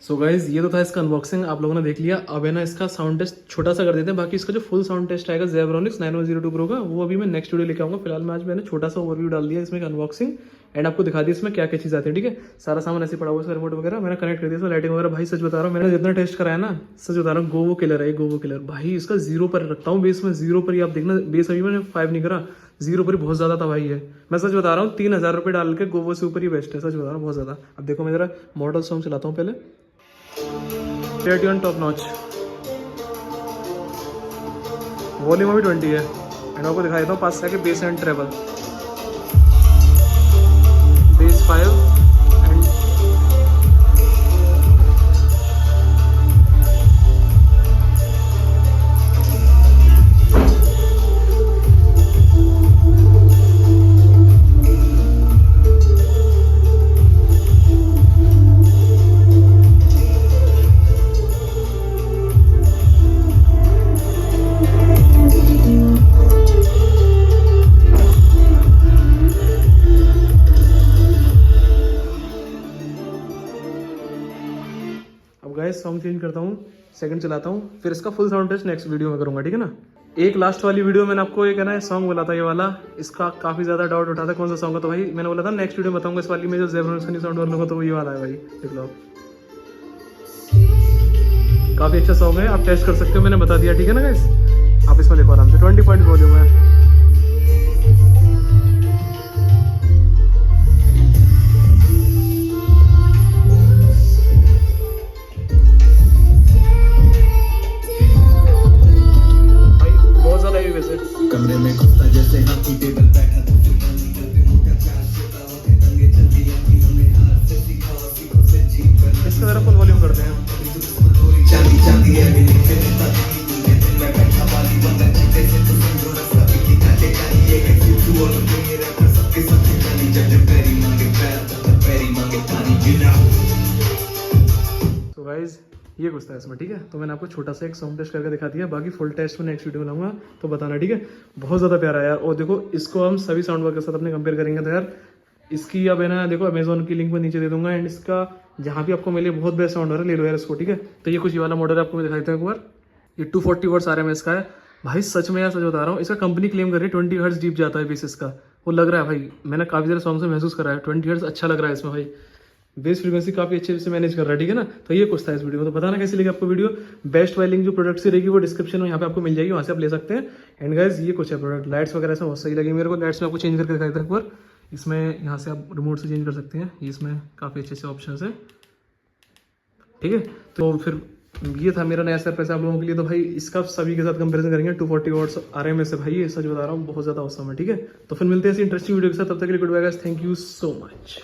So guys ये तो था इसका अनबॉक्सिंग, आप लोगों ने देख लिया। अब है ना इसका साउंड टेस्ट छोटा सा कर देते हैं, बाकी इसका जो फुल साउंड टेस्ट आएगा Zebronics 9102 Pro का, वो अभी मैं नेक्स्ट वीडियो लेके आऊंगा। फिलहाल मैं आज मैंने छोटा सा ओवरव्यू डाल दिया इसमें अनबॉक्सिंग एंड आपको दिखा दी इसमें क्या क्या चीज़ आती है। ठीक है, सारा सामान ऐसे पड़ा हुआ है, रिमोट वगैरह मैंने कनेक्ट कर दिया, इसमें लाइटिंग वगैरह। भाई सच बता रहा हूँ, मैंने जितना टेस्ट कराया ना, सच बता रहा हूँ, गोवो किलर है, गोवो किलर भाई। इसका 0 पर रखता हूँ बेस में, 0 पर ही आप देखना, बेस अभी मैंने 5 नहीं करा, 0 पर ही बहुत ज्यादा था भाई। है मैं सच बता रहा हूँ, 3000 रुपये डाल के गोवो से ऊपर ही बेस्ट है, सच बता रहा हूँ, बहुत ज्यादा। अब देखो मैं जरा मॉडल सॉन्ग चलाता हूँ पहले, clarity on top notch, volume अभी 20 है एंड आपको दिखा देता हूँ 5 के base and treble, base 5 and guys song change करता हूँ, सेकंड चलाता हूँ, फिर इसका full sound test next video में करूंगा। ठीक है ना। एक लास्ट वाली वीडियो मैंने आपको एक है ना सॉन्ग बोला था, ये वाला, इसका काफी ज्यादा डाउट उठा था कौन सा सॉन्ग है, तो भाई मैंने बोला था नेक्स्ट वीडियो में बताऊंगा। इस वाली में जो Zebronics का साउंड वाला तो ये वाला है भाई, देख लो, काफी अच्छा सॉन्ग है, आप टेस्ट कर सकते हो, मैंने बता दिया। ठीक है ना गाइस, आप इसमें देखो आराम से 20 पॉइंट वॉल्यूम है। कमरे में कुत्ता जैसे हाथी टेबल बैठा तो इसका जरा फुल वॉल्यूम करते हैं। चांदी चांदी है तो गाइस ये कुछ था इसमें। ठीक है, तो मैंने आपको छोटा सा एक साउंड टेस्ट करके दिखा दिया, बाकी फुल टेस्ट में नेक्स्ट वीडियो बनाऊंगा तो बताना। ठीक है, बहुत ज़्यादा प्यारा है यार। और देखो इसको हम सभी साउंड बार के साथ अपने कंपेयर करेंगे तो यार इसकी अब है ना, देखो अमेजोन की लिंक मैं नीचे दे दूंगा एंड इसका जहाँ भी आपको मिले बहुत बेस्ट साउंड हो रहा है, ले लो यार इसको। ठीक है, तो ये कुछ ये वाला मॉडल आपको मैं दिखा देता हूँ एक बार। ये 240 वॉट्स RMS का है भाई, सच में यार सच बता रहा हूँ, इसका कंपनी क्लेम कर रही है 20 हर्ट्ज डीप जाता है बेस इसका, वो लग रहा है भाई, मैंने काफ़ी सारे सॉन्ग से महसूस करा है 20 हर्ट्ज अच्छा लग रहा है इसमें भाई, बेस फ्रीक्वेंसी काफी अच्छे से मैनेज कर रहा है। ठीक है ना, तो ये कुछ था इस वीडियो में, तो बताना कैसी लगी आपको वीडियो। बेस्ट वाली लिंक जो प्रोडक्ट से रहेगी वो डिस्क्रिप्शन में यहाँ पे आपको मिल जाएगी, वहाँ से आप ले सकते हैं। एंड गाइस ये कुछ है प्रोडक्ट, लाइट्स वगैरह से बहुत सही लगी मेरे को। लाइट्स में आपको चेंज करके दिखाई एक बार, इसमें यहाँ से आप रिमोट से चेंज कर सकते हैं, ये इसमें काफ़ी अच्छे से ऑप्शन है। ठीक है, तो फिर ये था मेरा नया सरप्राइज आप लोगों के लिए। तो भाई इसका सभी के साथ कंपैरिजन करेंगे, 240 वॉट्स RMS से भाई, ये सच बता रहा हूँ बहुत ज़्यादा औसम है। ठीक है, तो फिर मिलते हैं ऐसी इंटरेस्टिंग वीडियो के साथ, तब तक के लिए good bye guys, thank you so much.